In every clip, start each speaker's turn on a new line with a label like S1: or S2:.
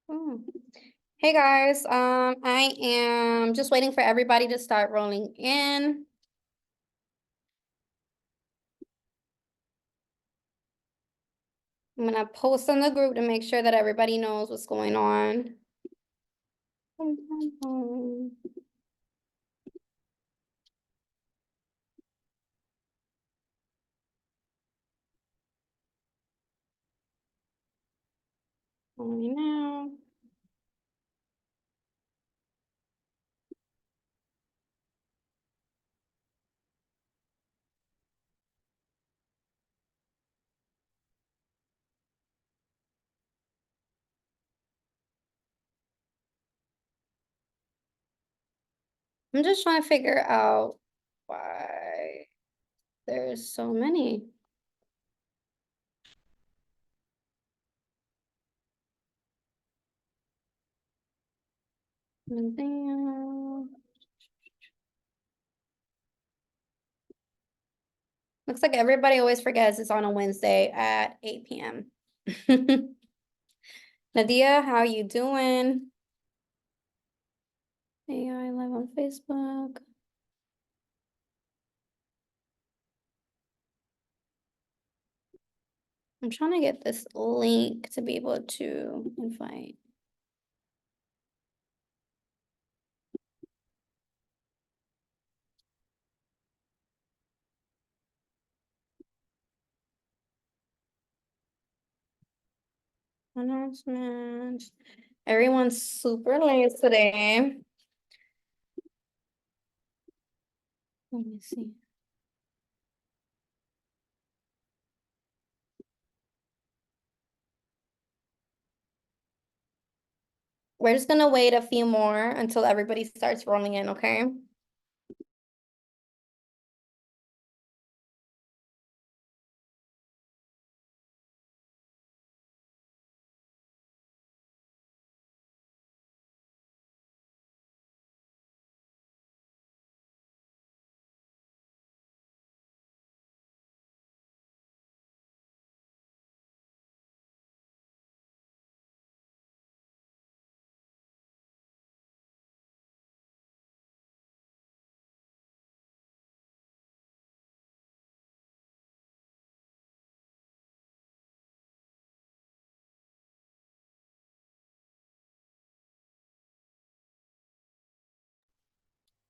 S1: Oh. Hey guys, I am just waiting for everybody to start rolling in. I'm gonna post on the group to make sure that everybody knows what's going on. Only now. I'm just trying to figure out why there's so many. Looks like everybody always forgets it's on a Wednesday at 8 p.m. Nadia, how you doing? AI live on Facebook. I'm trying to get this link to be able to invite. Announcement. Everyone's super late today. Let me see. We're just gonna wait a few more until everybody starts rolling in, okay?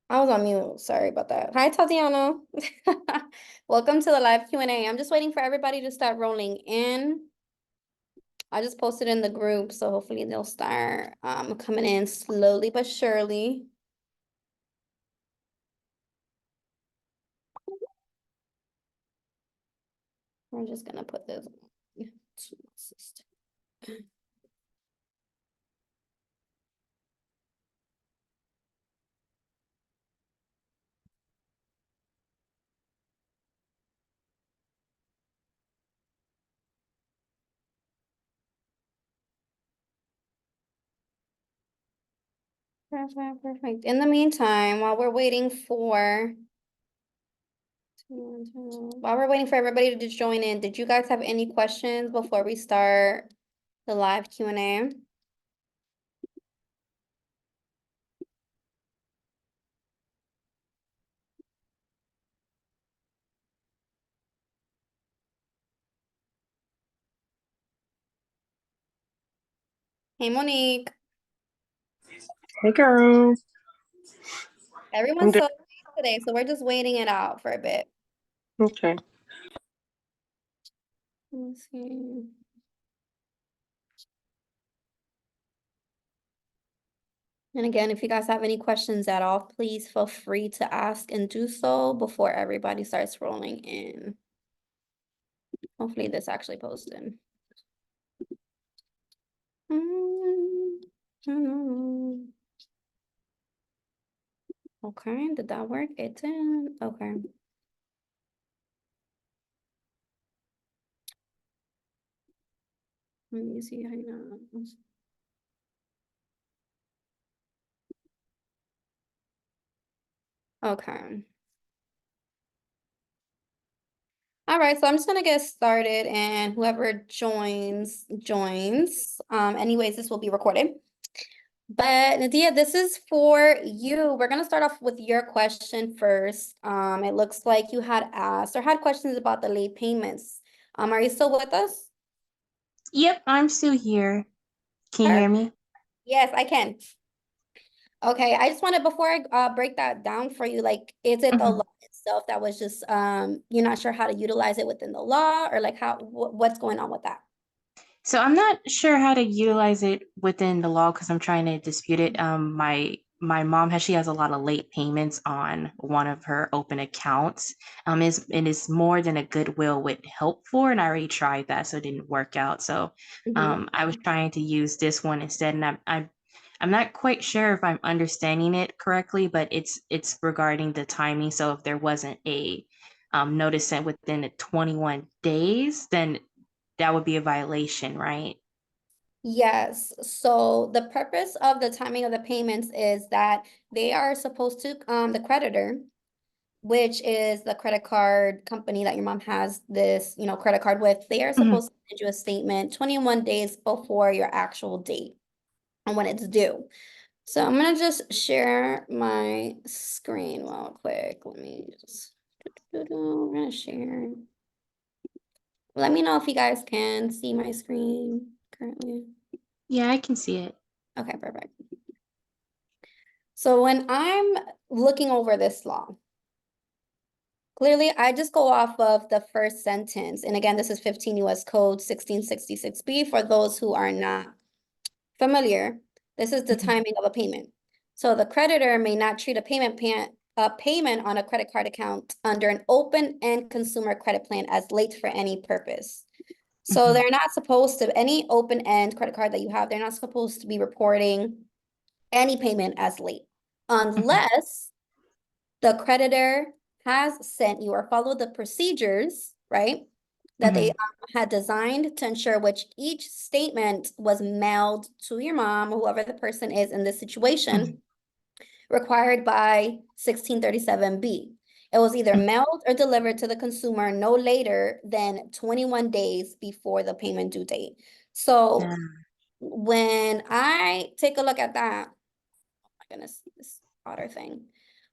S1: I was on mute. Sorry about that. Hi, Tatiana. Welcome to the live Q&A. I'm just waiting for everybody to start rolling in. I just posted in the group, so hopefully they'll start coming in slowly but surely. We're just gonna put this to my system. Perfect, perfect. In the meantime, while we're waiting for everybody to just join in, did you guys have any questions before we start the live Q&A? Hey, Monique.
S2: Hey, girl.
S1: Everyone's so late today, so we're just waiting it out for a bit.
S2: Okay.
S1: Let's see. And again, if you guys have any questions at all, please feel free to ask and do so before everybody starts rolling in. Hopefully this actually posted. Okay, did that work? It did. Okay. Let me see how you know. Okay. All right, so I'm just gonna get started and whoever joins, joins. Anyways, this will be recorded. But Nadia, this is for you. We're gonna start off with your question first. It looks like you had asked or had questions about the late payments. Are you still with us?
S3: Yep, I'm still here. Can you hear
S1: Perfect.
S3: me?
S1: Yes, I can. Okay, I just wanted before I break that down for you, like, is it the
S3: Mhm.
S1: law itself that was just you're not sure how to utilize it within the law, or like how what's going on with that?
S3: So I'm not sure how to utilize it within the law because I'm trying to dispute it. My mom she has a lot of late payments on one of her open accounts. Is more than a goodwill would help for, and I already tried that, so it didn't work out. So
S1: Mhm.
S3: I was trying to use this one instead, and I'm not quite sure if I'm understanding it correctly, but it's regarding the timing. So if there wasn't a notice sent within the 21 days, then that would be a violation, right?
S1: Yes, so the purpose of the timing of the payments is that they are supposed to, the creditor, which is the credit card company that your mom has this, credit card with, they are
S3: Mhm.
S1: supposed to send you a statement 21 days before your actual date and when it's due. So I'm gonna just share my screen real quick. Let me just, we're gonna share. Let me know if you guys can see my screen currently.
S3: Yeah, I can see it.
S1: Okay, perfect. So when I'm looking over this law, clearly I just go off of the first sentence. And again, this is 15 US Code 1666B for those who are not familiar. This is the
S3: Mhm.
S1: timing of a payment. So the creditor may not treat a payment on a credit card account under an open-end consumer credit plan as late for any purpose. So
S3: Mhm.
S1: they're not supposed to, any open-end credit card that you have, they're not supposed to be reporting any payment as late
S3: Mhm.
S1: unless the creditor has sent you or followed the procedures, right? That they
S3: Mhm.
S1: had designed to ensure which each statement was mailed to your mom or whoever the person is in this
S3: Mhm.
S1: situation, required by 1637B. It was either
S3: Mhm.
S1: mailed or delivered to the consumer no later than 21 days before the payment due date. So
S3: Yeah.
S1: when I take a look at that, my goodness, this otter thing.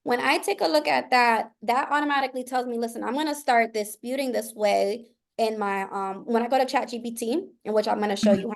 S1: When I take a look at that, that automatically tells me, listen, I'm gonna start disputing this way in my when I go to ChatGPT, in which I'm gonna show
S3: Mhm.
S1: you.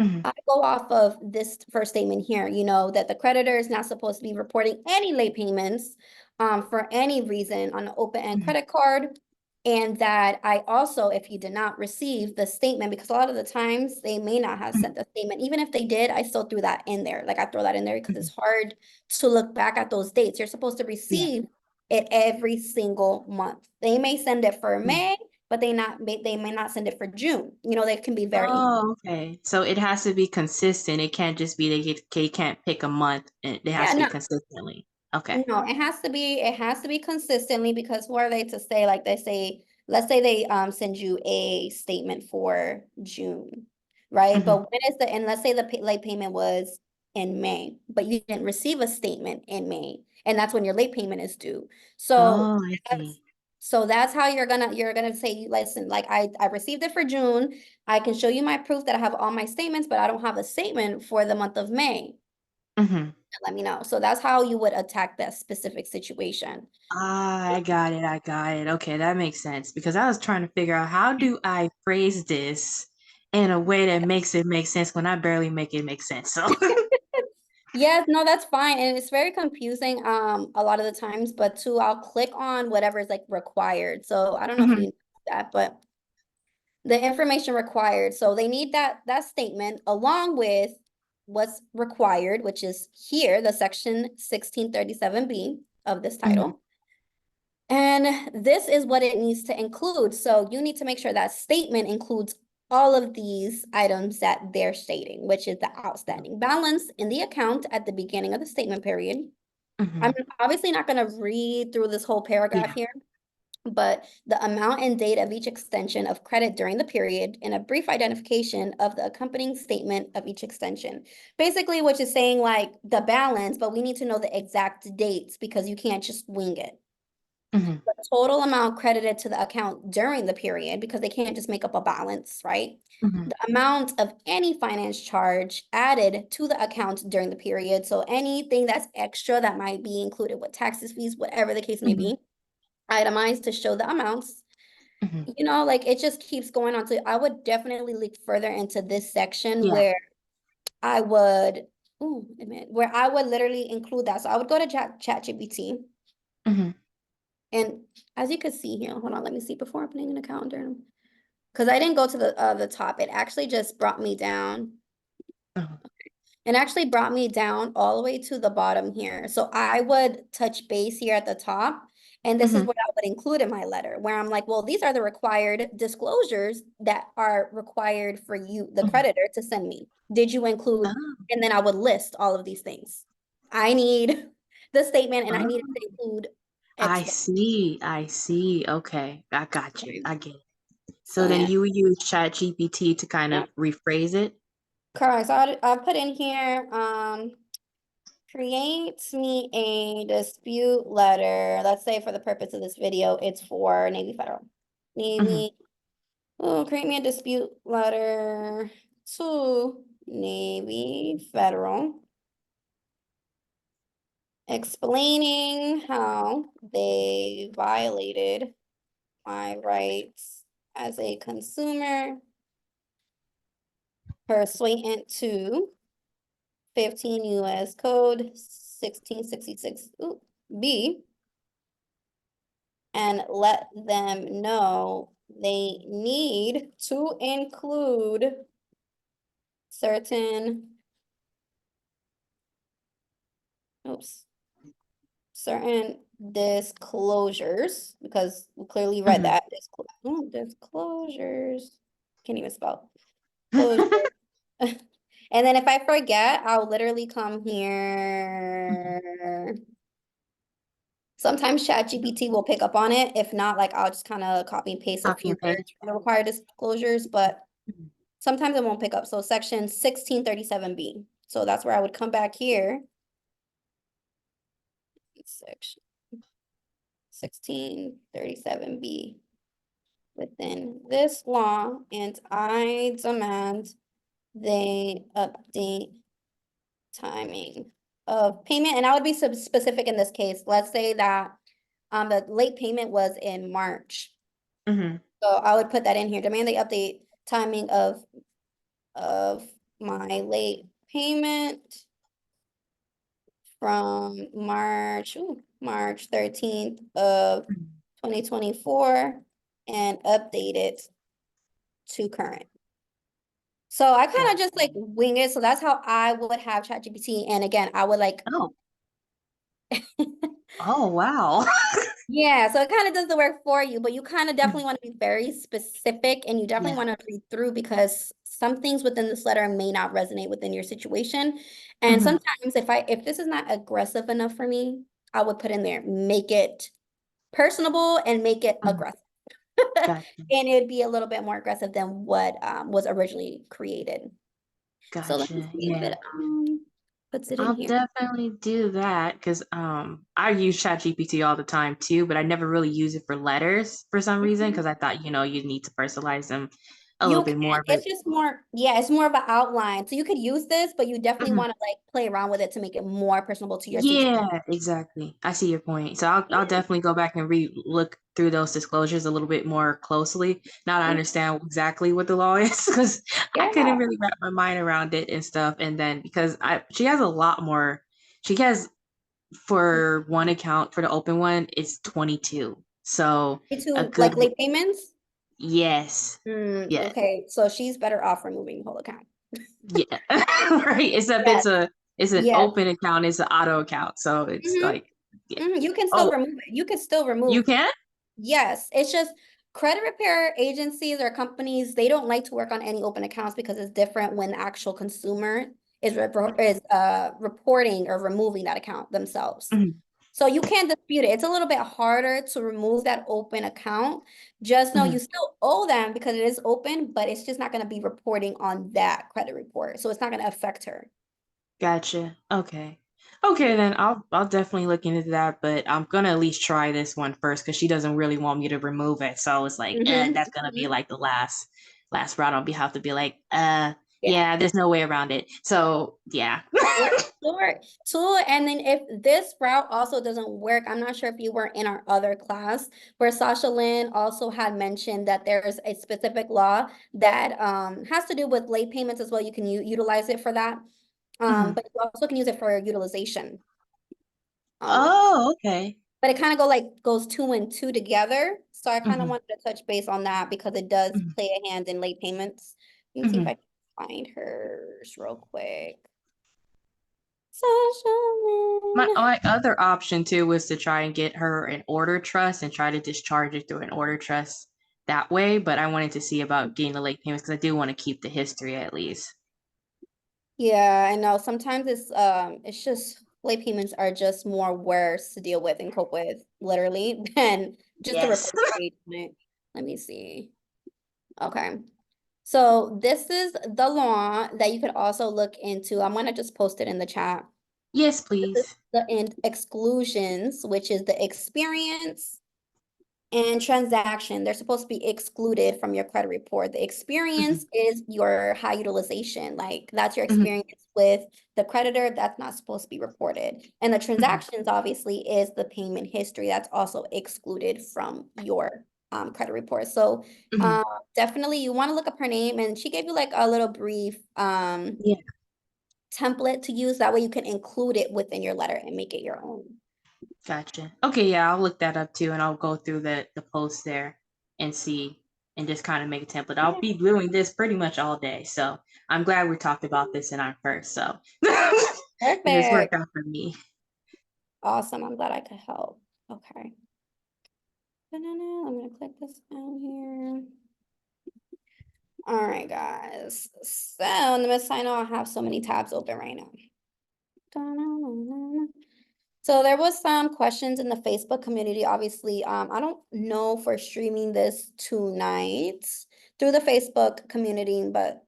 S3: Mhm.
S1: I go off of this first statement here, that the creditor is not supposed to be reporting any late payments for any reason on an open-end
S3: Mhm.
S1: credit card. And that I also, if you did not receive the statement, because a lot of the times they may not have
S3: Mhm.
S1: sent the statement, even if they did, I still threw that in there. Like I throw that in there because
S3: Mhm.
S1: it's hard to look back at those dates. You're supposed to
S3: Yeah.
S1: receive it every single month. They may send it for
S3: Yeah.
S1: May, but they may not send it for June. They can be very.
S3: Oh, okay. So it has to be consistent. It can't just be they can't pick a month. It has
S1: Yeah,
S3: to be
S1: no,
S3: consistently. Okay.
S1: no, it has to be consistently, because who are they to say, like they say, let's say they send you a statement for June, right?
S3: Mhm.
S1: But and let's say the late payment was in May, but you didn't receive a statement in May, and that's when your late payment is due. So
S3: Oh, I
S1: that's
S3: see.
S1: so that's how you're gonna say, listen, like I received it for June. I can show you my proof that I have all my statements, but I don't have a statement for the month of May.
S3: Mhm.
S1: Let me know. So that's how you would attack that specific situation.
S3: Ah, I got it. I got it. Okay, that makes sense because I was trying to figure out how do I phrase this in a way that makes it make sense when I barely make it make sense. So,
S1: Yes, no, that's fine. And it's very confusing a lot of the times, but too, I'll click on whatever is like required. So I don't know if
S3: Mhm.
S1: you know that, but the information required. So they need that statement along with what's required, which is here, the section 1637B of this
S3: Mhm.
S1: title. And this is what it needs to include. So you need to make sure that statement includes all of these items that they're stating, which is the outstanding balance in the account at the beginning of the statement period. I'm
S3: Mhm.
S1: obviously not going to read through this whole paragraph
S3: Yeah.
S1: here, but the amount and date of each extension of credit during the period and a brief identification of the accompanying statement of each extension. Basically, which is saying like the balance, but we need to know the exact dates because you can't just wing it.
S3: Mhm.
S1: the total amount credited to the account during the period, because they can't just make up a balance, right?
S3: Mhm.
S1: The amount of any finance charge added to the account during the period. So anything that's extra that might be included with taxes, fees, whatever the case may
S3: Mhm.
S1: be, itemized to show the amounts.
S3: Mhm.
S1: You know, like it just keeps going on. So I would definitely look further into this section
S3: Yeah.
S1: where I would, ooh, wait a minute, where I would literally include that. So I would go to ChatGPT,
S3: Mhm.
S1: and as you can see here, hold on, let me see before opening an account during, because I didn't go to the top. It actually just brought me down.
S3: Uh-huh.
S1: It actually brought me down all the way to the bottom here. So I would touch base here at the top. And this is
S3: Mhm.
S1: what I would include in my letter, where I'm like, well, these are the required disclosures that are required for you, the
S3: Mhm.
S1: creditor, to send me. Did you include?
S3: Oh.
S1: And then I would list all of these things. I need the statement and I need it to
S3: Oh.
S1: include X,
S3: I
S1: Y.
S3: see. I see. Okay. I got you.
S1: Okay.
S3: I get it.
S1: So
S3: So then
S1: yeah,
S3: you would use ChatGPT to kind
S1: yeah.
S3: of rephrase it?
S1: Correct. So I put in here, create me a dispute letter. Let's say for the purpose of this video, it's for Navy Federal.
S3: Mhm.
S1: Navy, oh, create me a dispute letter to Navy Federal explaining how they violated my rights as a consumer pursuant to 15 US Code 1666 B, and let them know they need to include certain, oops, certain disclosures, because we clearly read
S3: Mhm.
S1: that. Disclosures. Can't even spell. Closure. And then if I forget, I'll literally come
S3: Mhm.
S1: here. Sometimes ChatGPT will pick up on it. If not, like I'll just kind of copy and paste a
S3: Copy
S1: few
S3: and paste.
S1: words from the required disclosures, but
S3: Mhm.
S1: sometimes it won't pick up. So section 1637B. So that's where I would come back here. Section 1637B. Within this law, and I demand they update timing of payment. And I would be specific in this case. Let's say that the late payment was in March.
S3: Mhm.
S1: So I would put that in here. Demand they update timing of my late payment from March 13th of
S3: Mhm.
S1: 2024 and update it to current. So I kind
S3: Got
S1: of just like wing it. So that's how I would have ChatGPT. And again, I would like,
S3: Oh. Oh, wow.
S1: yeah, so it kind of does the work for you, but you kind of definitely
S3: Mhm.
S1: want to be very specific, and you definitely
S3: Yeah.
S1: want to read through, because some things within this letter may not resonate within your situation. And
S3: Mhm.
S1: sometimes if this is not aggressive enough for me, I would put in there, make it personable and make it
S3: Mhm.
S1: aggressive.
S3: Gotcha.
S1: And it'd be a little bit more aggressive than what was originally created. So let me
S3: Gotcha.
S1: see if
S3: Yeah.
S1: it puts it in
S3: I'll
S1: here.
S3: definitely do that because I use ChatGPT all the time too, but I never really use it for letters for some reason because I thought, you need to personalize them a little
S1: You
S3: bit
S1: can,
S3: more. But
S1: it's just more, yeah, it's more of an outline. So you could use this, but you definitely
S3: Mhm.
S1: want to like play around with it to make it more personable to your situation.
S3: Yeah, exactly. I see your point. So I'll
S1: Yeah.
S3: definitely go back and look through those disclosures a little bit more closely. Now that I
S1: Mm,
S3: understand exactly what the law is, because I
S1: yeah.
S3: couldn't really wrap my mind around it and stuff. And then because she has a lot more, she has for one account for the open one, it's 22. So a
S1: To
S3: good
S1: like late payments.
S3: yes, yes,
S1: Okay, so she's better off removing the whole account.
S3: yeah, right. Except
S1: Yes,
S3: it's an
S1: yes.
S3: open account, it's an auto account, so it's
S1: hmm
S3: like yeah.
S1: You can still
S3: Oh,
S1: remove it. You can still
S3: you
S1: remove.
S3: can?
S1: Yes, it's just credit repair agencies or companies, they don't like to work on any open accounts because it's different when the actual consumer is reporting or removing that account themselves.
S3: Mhm,
S1: So you can't dispute it. It's a little bit harder to remove that open account. Just know you
S3: mhm.
S1: still owe them because it is open, but it's just not going to be reporting on that credit report. So it's not going to affect her.
S3: Gotcha. Okay. Okay, then I'll definitely look into that, but I'm gonna at least try this one first because she doesn't really want me to remove it. So it's like,
S1: Mhm,
S3: that's gonna be
S1: mhm.
S3: like the last route. I'll have to be like,
S1: Yeah.
S3: yeah, there's no way around it. So yeah.
S1: Sure. Too, and then if this route also doesn't work, I'm not sure if you were in our other class where Sasha Lynn also had mentioned that there's a specific law that has to do with late payments as well. You can utilize it for that.
S3: Mhm.
S1: But you also can use it for utilization. Um,
S3: Oh, okay.
S1: but it kind of goes two and two together. So I kind of
S3: Mhm,
S1: wanted to touch base on that because it does
S3: mhm,
S1: play a hand in late payments. Let me see if I
S3: mhm.
S1: can find hers real quick. Sasha
S3: My
S1: Lynn.
S3: my other option too was to try and get her an order trust and try to discharge it through an order trust that way. But I wanted to see about getting the late payments because I do want to keep the history at least.
S1: Yeah, I know. Sometimes it's just late payments are just more worse to deal with and cope with, literally, than just a
S3: Yes.
S1: report statement. Let me see. Okay. So this is the law that you could also look into. I'm gonna just post it in the chat.
S3: Yes,
S1: This is
S3: please.
S1: the exclusions, which is the experience and transaction. They're supposed to be excluded from your credit report. The experience
S3: Mhm,
S1: is your high utilization. Like that's your
S3: mhm,
S1: experience with the creditor. That's not supposed to be reported. And the
S3: mhm,
S1: transactions obviously is the payment history. That's also excluded from your credit report. So
S3: mhm.
S1: definitely you want to look up her name, and she gave you like a little brief
S3: Yeah,
S1: template to use. That way you can include it within your letter and make it your own.
S3: gotcha. Okay, yeah, I'll look that up too, and I'll go through the post there and see and just kind of make a template. I'll be doing this pretty much all day, so I'm glad we talked about this in our first. So this worked
S1: Perfect.
S3: out for me.
S1: Awesome. I'm glad I could help. Okay. I'm gonna click this down here. All right, guys. So in the Miss Sign, I have so many tabs open right now. So there was some questions in the Facebook community. Obviously, I don't know for streaming this tonight through the Facebook community, but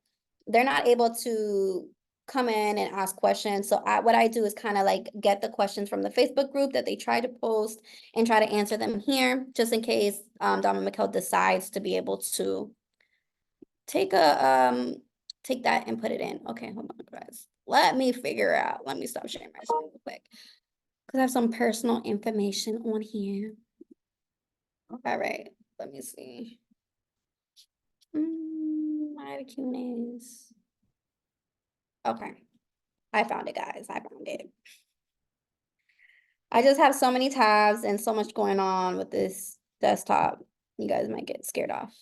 S1: they're not able to come in and ask questions. So what I do is kind of like get the questions from the Facebook group that they try to post and try to answer them here, just in case Donna McKell decides to be able to take take that and put it in. Okay, hold on, guys. Let me figure out. Let me stop sharing my screen real quick because I have some personal information on here. All right, let me see. My Q&As. Okay, I found it, guys. I found it. I just have so many tabs and so much going on with this desktop. You guys might get scared off.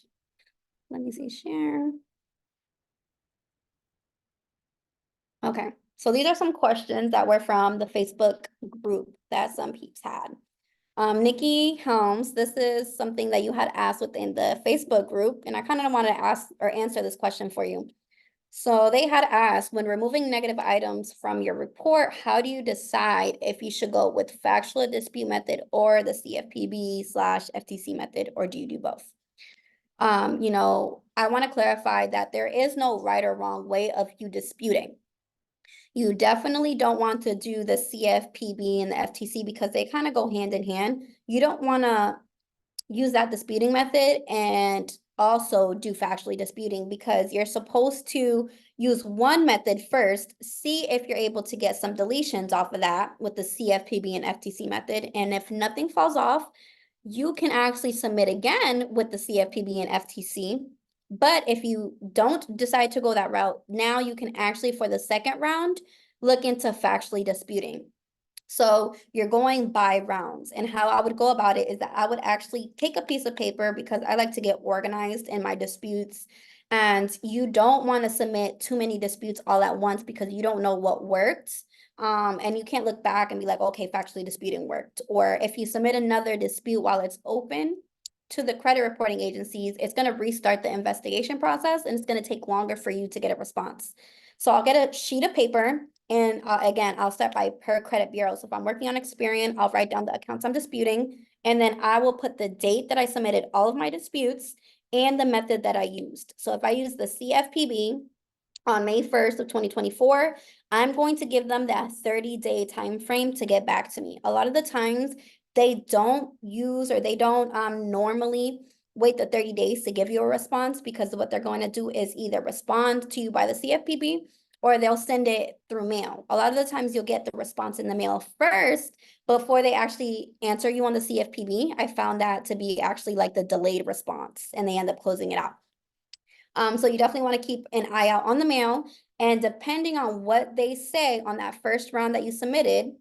S1: Let me see, share. Okay, so these are some questions that were from the Facebook group that some peeps had. Nikki Helms, this is something that you had asked within the Facebook group, and I kind of want to ask or answer this question for you. So they had asked, when removing negative items from your report, how do you decide if you should go with factual dispute method or the CFPB/FTC method, or do you do both? I want to clarify that there is no right or wrong way of you disputing. You definitely don't want to do the CFPB and the FTC because they kind of go hand in hand. You don't want to use that disputing method and also do factually disputing because you're supposed to use one method first, see if you're able to get some deletions off of that with the CFPB and FTC method. And if nothing falls off, you can actually submit again with the CFPB and FTC. But if you don't decide to go that route, now you can actually, for the second round, look into factually disputing. So you're going by rounds, and how I would go about it is that I would actually take a piece of paper because I like to get organized in my disputes. And you don't want to submit too many disputes all at once because you don't know what worked. And you can't look back and be like, okay, factually disputing worked. Or if you submit another dispute while it's open to the credit reporting agencies, it's going to restart the investigation process and it's going to take longer for you to get a response. So I'll get a sheet of paper, and again, I'll start by per credit bureau. So if I'm working on Experian, I'll write down the accounts I'm disputing, and then I will put the date that I submitted all of my disputes and the method that I used. So if I use the CFPB on May 1st of 2024, I'm going to give them that 30-day time frame to get back to me. A lot of the times they don't use or they don't normally wait the 30 days to give you a response, because what they're going to do is either respond to you by the CFPB or they'll send it through mail. A lot of the times you'll get the response in the mail first before they actually answer you on the CFPB. I found that to be actually like the delayed response, and they end up closing it out. So you definitely want to keep an eye out on the mail, and depending on what they say on that first round that you submitted,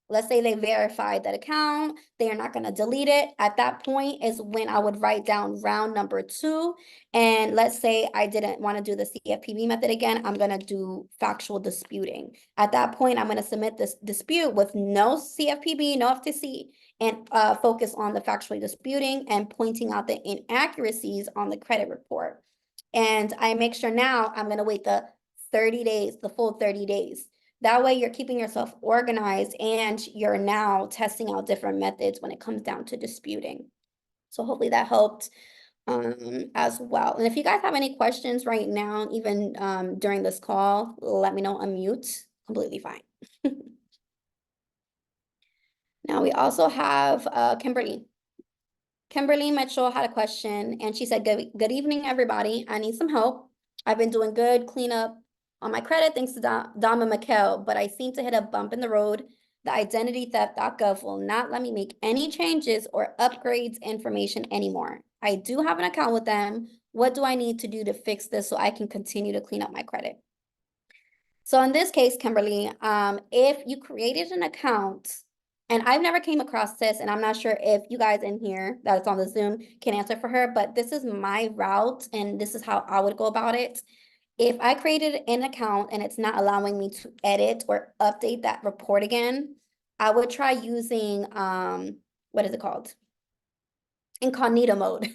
S1: let's say they verified that account, they are not going to delete it. At that point is when I would write down round number 2. And let's say I didn't want to do the CFPB method again, I'm going to do factual disputing. At that point, I'm going to submit this dispute with no CFPB, no FTC, and focus on the factually disputing and pointing out the inaccuracies on the credit report. And I make sure now I'm going to wait the 30 days, the full 30 days. That way you're keeping yourself organized, and you're now testing out different methods when it comes down to disputing. So hopefully that helped as well. And if you guys have any questions right now, even during this call, let me know. Unmute, completely fine. Now we also have Kimberly. Kimberly Mitchell had a question, and she said, good evening, everybody. I need some help. I've been doing good cleanup on my credit thanks to Dom and Mikhail, but I seem to hit a bump in the road. The identitytheft.gov will not let me make any changes or upgrades information anymore. I do have an account with them. What do I need to do to fix this so I can continue to clean up my credit? So in this case, Kimberly, if you created an account, and I've never came across this, and I'm not sure if you guys in here that's on the Zoom can answer for her, but this is my route, and this is how I would go about it. If I created an account and it's not allowing me to edit or update that report again, I would try using, what is it called? Incognito mode.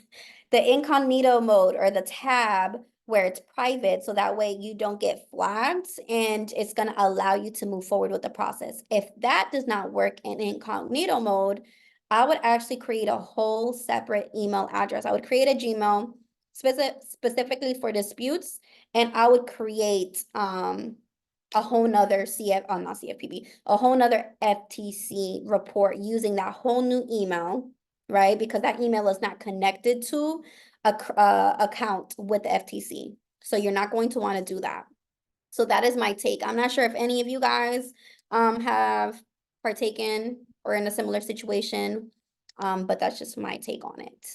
S1: The incognito mode, or the tab where it's private, so that way you don't get flagged and it's going to allow you to move forward with the process. If that does not work in incognito mode, I would actually create a whole separate email address. I would create a Gmail specifically for disputes, and I would create a whole nother not CFPB, a whole nother FTC report using that whole new email, right? Because that email is not connected to a account with the FTC. So you're not going to want to do that. So that is my take. I'm not sure if any of you guys have partaken or in a similar situation, but that's just my take on it.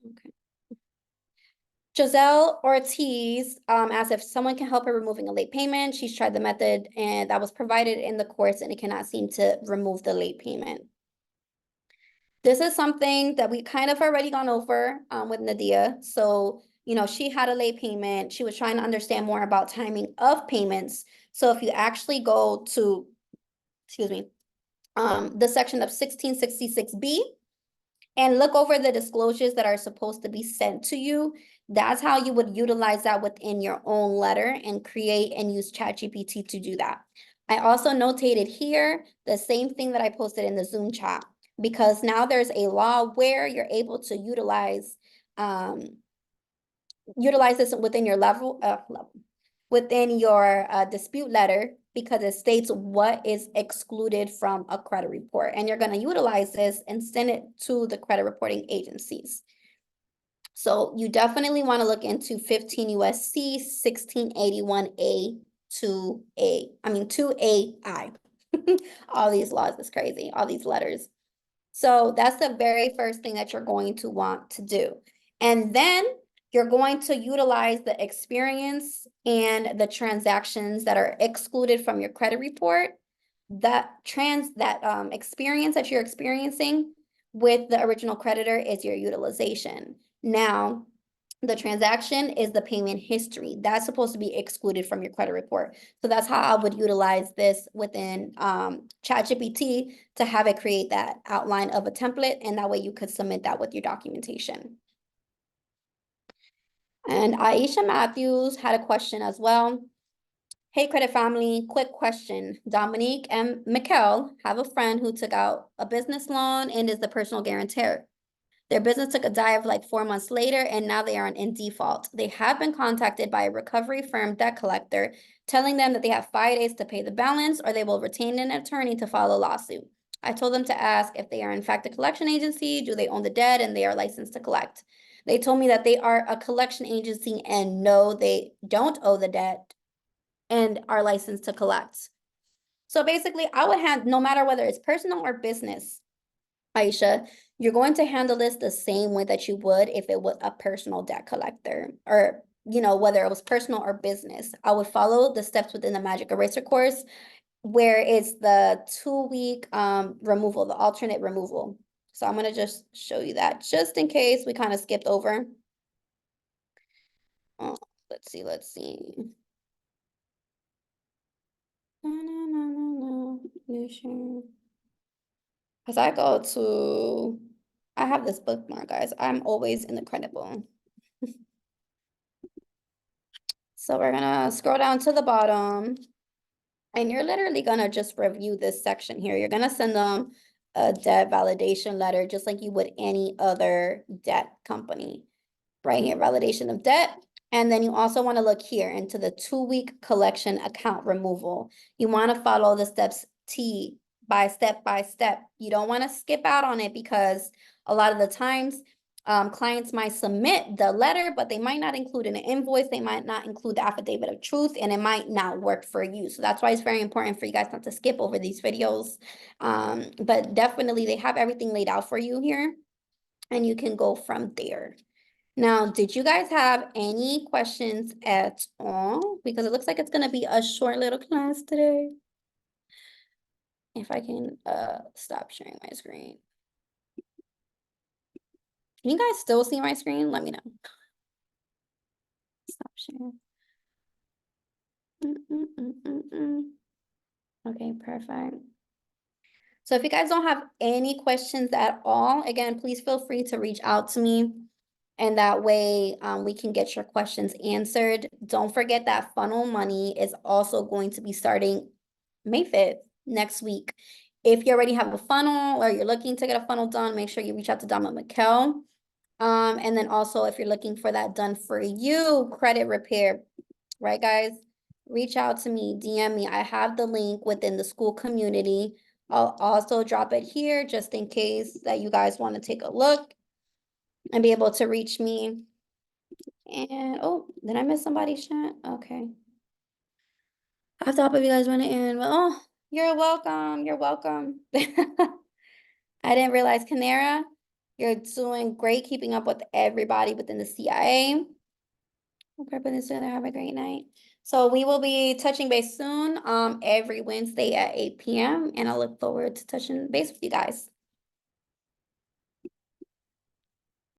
S1: Okay. Giselle Ortiz asked if someone can help her removing a late payment. She's tried the method and that was provided in the course, and it cannot seem to remove the late payment. This is something that we kind of already gone over with Nadia. So, you know, she had a late payment. She was trying to understand more about timing of payments. So if you actually go to, excuse me, the section of 1666B and look over the disclosures that are supposed to be sent to you, that's how you would utilize that within your own letter and create and use ChatGPT to do that. I also notated here the same thing that I posted in the Zoom chat, because now there's a law where you're able to utilize this within your within your dispute letter, because it states what is excluded from a credit report, and you're going to utilize this and send it to the credit reporting agencies. So you definitely want to look into 15 USC 1681A 2AI. All these laws is crazy, all these letters. So that's the very first thing that you're going to want to do. And then you're going to utilize the experience and the transactions that are excluded from your credit report. That experience that you're experiencing with the original creditor is your utilization. Now, the transaction is the payment history. That's supposed to be excluded from your credit report. So that's how I would utilize this within ChatGPT to have it create that outline of a template, and that way you could submit that with your documentation. And Aisha Matthews had a question as well. Hey, credit family, quick question. Dominique and Mikhail have a friend who took out a business loan and is the personal guarantor. Their business took a dive like 4 months later, and now they are in default. They have been contacted by a recovery firm debt collector, telling them that they have 5 days to pay the balance or they will retain an attorney to file a lawsuit. I told them to ask if they are in fact a collection agency, do they own the debt, and they are licensed to collect. They told me that they are a collection agency and no, they don't owe the debt and are licensed to collect. So basically, I would have, no matter whether it's personal or business, Aisha, you're going to handle this the same way that you would if it was a personal debt collector, or, you know, whether it was personal or business. I would follow the steps within the Magic Eraser course, where it's the 2-week removal, the alternate removal. So I'm gonna just show you that just in case we kind of skipped over. Oh, let's see. Because I go to, I have this bookmark, guys. I'm always in the credit book. So we're gonna scroll down to the bottom. And you're literally gonna just review this section here. You're gonna send them a debt validation letter, just like you would any other debt company. Right here, validation of debt. And then you also want to look here into the 2-week collection account removal. You want to follow the steps step by step. You don't want to skip out on it, because a lot of the times clients might submit the letter, but they might not include an invoice. They might not include the affidavit of truth, and it might not work for you. So that's why it's very important for you guys not to skip over these videos. But definitely they have everything laid out for you here, and you can go from there. Now, did you guys have any questions at all? Because it looks like it's gonna be a short little class today. If I can stop sharing my screen. Can you guys still see my screen? Let me know. Stop sharing. Okay, perfect. So if you guys don't have any questions at all, again, please feel free to reach out to me. And that way we can get your questions answered. Don't forget that Funnel Money is also going to be starting May 5th, next week. If you already have a funnel or you're looking to get a funnel done, make sure you reach out to Dama Mikkel. And then also, if you're looking for that done for you, credit repair, right, guys? Reach out to me, DM me. I have the link within the school community. I'll also drop it here just in case that you guys want to take a look and be able to reach me. And oh, did I miss somebody's chat? Okay. I thought if you guys want to end, but oh, you're welcome. You're welcome. I didn't realize, Canara, you're doing great keeping up with everybody within the CIA. Okay, put this together. Have a great night. So we will be touching base soon, every Wednesday at 8 p.m. And I look forward to touching base with you guys.